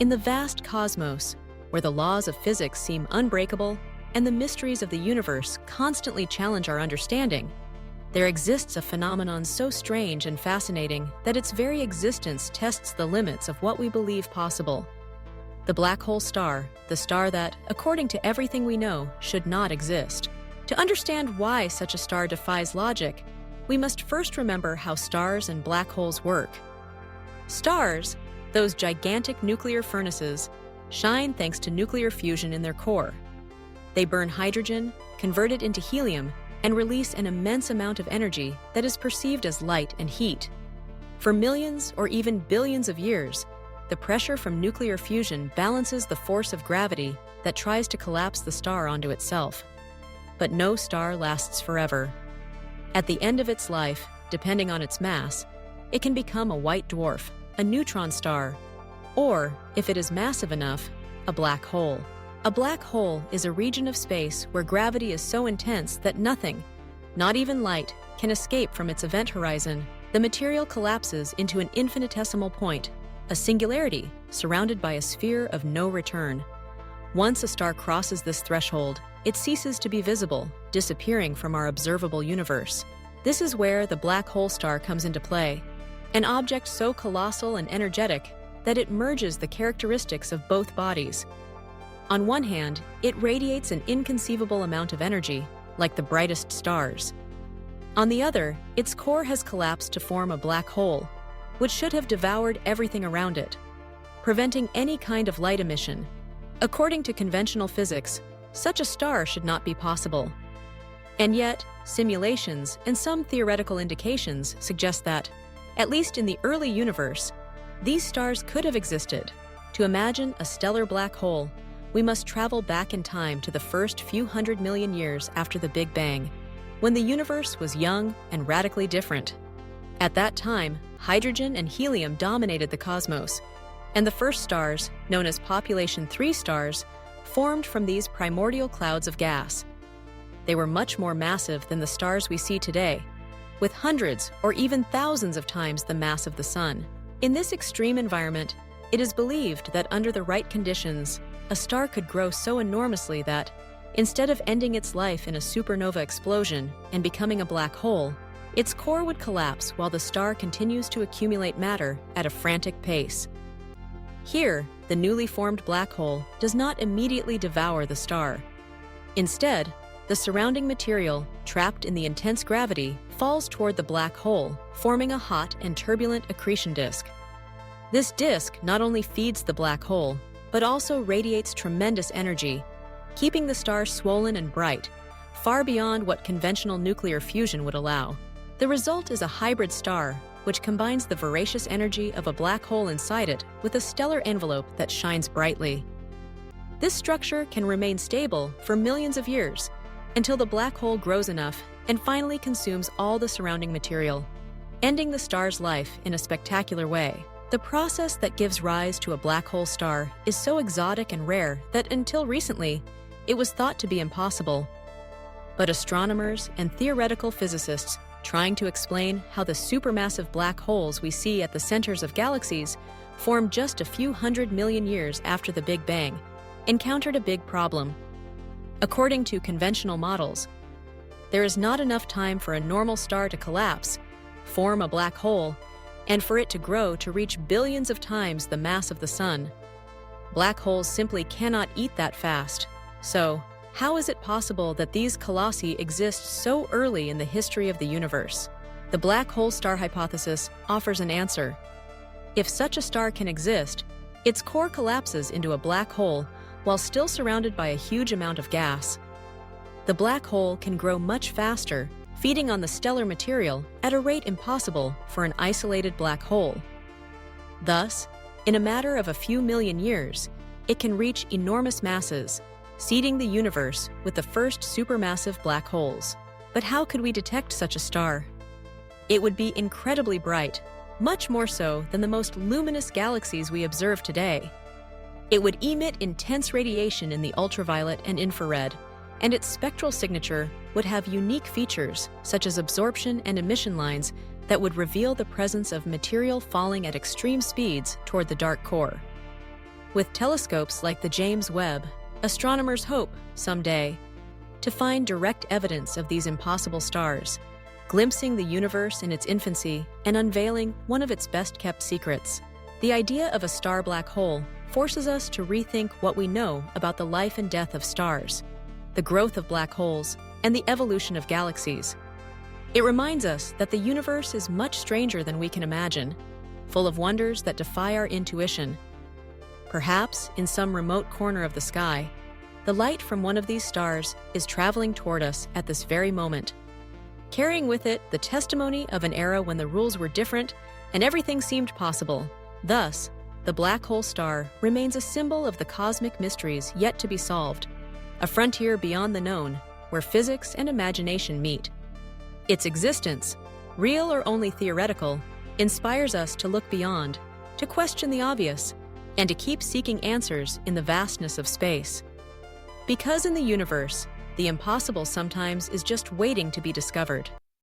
In the vast cosmos, where the laws of physics seem unbreakable and the mysteries of the universe constantly challenge our understanding, there exists a phenomenon so strange and fascinating that its very existence tests the limits of what we believe possible. The black hole star, the star that, according to everything we know, should not exist. To understand why such a star defies logic, we must first remember how stars and black holes work. Stars, those gigantic nuclear furnaces, shine thanks to nuclear fusion in their core. They burn hydrogen, convert it into helium, and release an immense amount of energy that is perceived as light and heat. For millions or even billions of years, the pressure from nuclear fusion balances the force of gravity that tries to collapse the star onto itself. But no star lasts forever. At the end of its life, depending on its mass, it can become a white dwarf, a neutron star, or, if it is massive enough, a black hole. A black hole is a region of space where gravity is so intense that nothing, not even light, can escape from its event horizon. The material collapses into an infinitesimal point, a singularity surrounded by a sphere of no return. Once a star crosses this threshold, it ceases to be visible, disappearing from our observable universe. This is where the black hole star comes into play, an object so colossal and energetic that it merges the characteristics of both bodies. On one hand, it radiates an inconceivable amount of energy, like the brightest stars. On the other, its core has collapsed to form a black hole, which should have devoured everything around it, preventing any kind of light emission. According to conventional physics, such a star should not be possible. And yet, simulations and some theoretical indications suggest that, at least in the early universe, these stars could have existed. To imagine a stellar black hole, we must travel back in time to the first few 100 million years after the Big Bang, when the universe was young and radically different. At that time, hydrogen and helium dominated the cosmos, and the first stars, known as population 3 stars, formed from these primordial clouds of gas. They were much more massive than the stars we see today, with hundreds or even thousands of times the mass of the Sun. In this extreme environment, it is believed that under the right conditions, a star could grow so enormously that, instead of ending its life in a supernova explosion and becoming a black hole, its core would collapse while the star continues to accumulate matter at a frantic pace. Here, the newly formed black hole does not immediately devour the star. Instead, the surrounding material, trapped in the intense gravity, falls toward the black hole, forming a hot and turbulent accretion disk. This disk not only feeds the black hole, but also radiates tremendous energy, keeping the star swollen and bright, far beyond what conventional nuclear fusion would allow. The result is a hybrid star, which combines the voracious energy of a black hole inside it with a stellar envelope that shines brightly. This structure can remain stable for millions of years, until the black hole grows enough and finally consumes all the surrounding material, ending the star's life in a spectacular way. The process that gives rise to a black hole star is so exotic and rare that until recently, it was thought to be impossible. But astronomers and theoretical physicists trying to explain how the supermassive black holes we see at the centers of galaxies formed just a few 100 million years after the Big Bang encountered a big problem. According to conventional models, there is not enough time for a normal star to collapse, form a black hole, and for it to grow to reach billions of times the mass of the Sun. Black holes simply cannot eat that fast. So, how is it possible that these colossi exist so early in the history of the universe? The black hole star hypothesis offers an answer. If such a star can exist, its core collapses into a black hole while still surrounded by a huge amount of gas. The black hole can grow much faster, feeding on the stellar material at a rate impossible for an isolated black hole. Thus, in a matter of a few million years, it can reach enormous masses, seeding the universe with the first supermassive black holes. But how could we detect such a star? It would be incredibly bright, much more so than the most luminous galaxies we observe today. It would emit intense radiation in the ultraviolet and infrared, and its spectral signature would have unique features such as absorption and emission lines that would reveal the presence of material falling at extreme speeds toward the dark core. With telescopes like the James Webb, astronomers hope, someday, to find direct evidence of these impossible stars, glimpsing the universe in its infancy and unveiling one of its best-kept secrets. The idea of a star black hole forces us to rethink what we know about the life and death of stars, the growth of black holes, and the evolution of galaxies. It reminds us that the universe is much stranger than we can imagine, full of wonders that defy our intuition. Perhaps, in some remote corner of the sky, the light from one of these stars is traveling toward us at this very moment, carrying with it the testimony of an era when the rules were different and everything seemed possible. Thus, the black hole star remains a symbol of the cosmic mysteries yet to be solved, a frontier beyond the known where physics and imagination meet. Its existence, real or only theoretical, inspires us to look beyond, to question the obvious, and to keep seeking answers in the vastness of space. Because in the universe, the impossible sometimes is just waiting to be discovered.